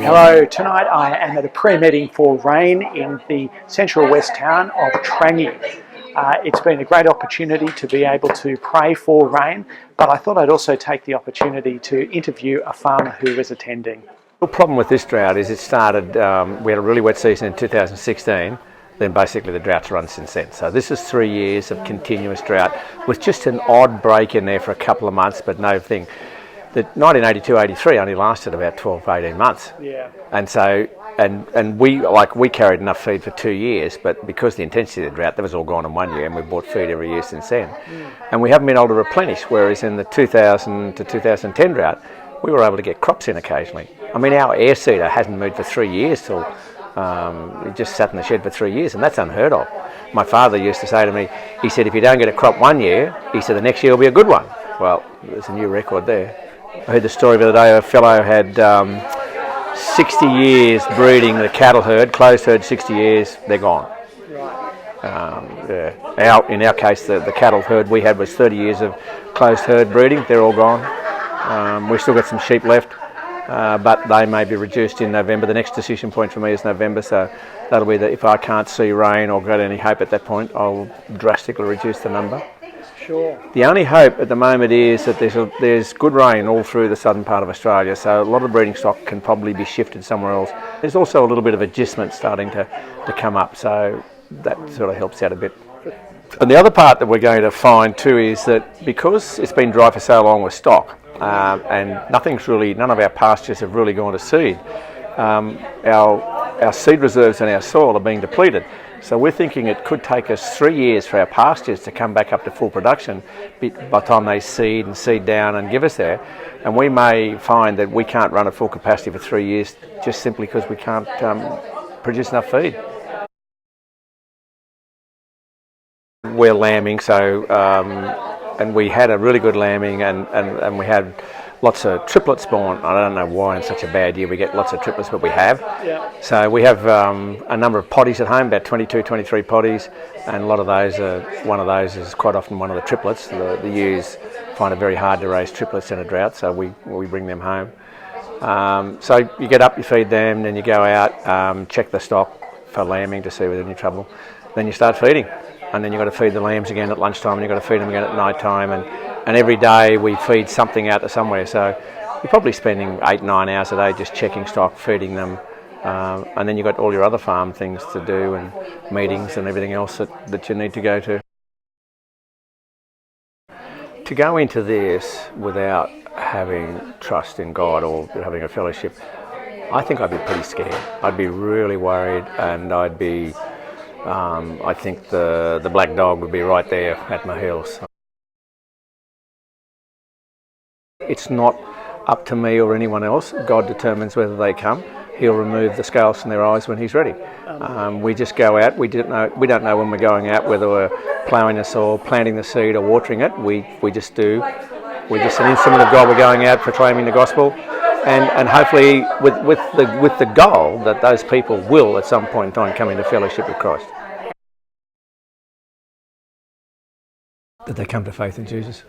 Hello, tonight I am at a prayer meeting for rain in the central west town of Trangie. It's been a great opportunity to be able to pray for rain, but I thought I'd also take the opportunity to interview a farmer who is attending. The problem with this drought is it started, we had a really wet season in 2016, then basically the drought's run since then. So this is 3 years of continuous drought with just an odd break in there for a couple of months, but no thing. The 1982-83 only lasted about 12 to 18 months. Yeah. And so, and we carried enough feed for 2 years, but because the intensity of the drought, that was all gone in 1 year, and we've bought feed every year since then. And we haven't been able to replenish, whereas in the 2000 to 2010 drought, we were able to get crops in occasionally. I mean, our air seeder hasn't moved for 3 years till it just sat in the shed for 3 years, and that's unheard of. My father used to say to me, he said, if you don't get a crop 1 year, he said, the next year will be a good one. Well, there's a new record there. I heard the story the other day, a fellow had 60 years breeding the cattle herd, closed herd 60 years, they're gone. In our case, the cattle herd we had was 30 years of closed herd breeding, they're all gone. We've still got some sheep left, but they may be reduced in November. The next decision point for me is November, so that'll be that if I can't see rain or got any hope at that point, I'll drastically reduce the number. Sure. The only hope at the moment is that there's good rain all through the southern part of Australia, so a lot of the breeding stock can probably be shifted somewhere else. There's also a little bit of adjustment starting to come up, so that sort of helps out a bit. And the other part that we're going to find too is that because it's been dry for so long with stock, and none of our pastures have really gone to seed, our seed reserves in our soil are being depleted. So we're thinking it could take us 3 years for our pastures to come back up to full production by the time they seed and seed down and give us there. And we may find that we can't run at full capacity for 3 years just simply because we can't produce enough feed. We're lambing, so and we had a really good lambing, and we had lots of triplets born. I don't know why in such a bad year we get lots of triplets, but we have. Yeah. So we have a number of potties at home, about 22, 23 potties, and a lot of those one of those is quite often one of the triplets. The ewes find it very hard to raise triplets in a drought, so we bring them home. So you get up, you feed them, then you go out, check the stock for lambing to see if there's any trouble. Then you start feeding, and then you've got to feed the lambs again at lunchtime, and you've got to feed them again at night time, and every day we feed something out to somewhere. So you're probably spending 8-9 hours a day just checking stock, feeding them, and then you've got all your other farm things to do and meetings and everything else that you need to go to. To go into this without having trust in God or having a fellowship, I think I'd be pretty scared. I'd be really worried, and I'd be, I think the black dog would be right there at my heels. It's not up to me or anyone else. God determines whether they come. He'll remove the scales from their eyes when He's ready. We just go out. We don't know when we're going out, whether we're ploughing the soil, planting the seed, or watering it. We just do. We're just an instrument of God. We're going out proclaiming the gospel, and hopefully with the goal that those people will at some point in time come into fellowship with Christ. That they come to faith in Jesus.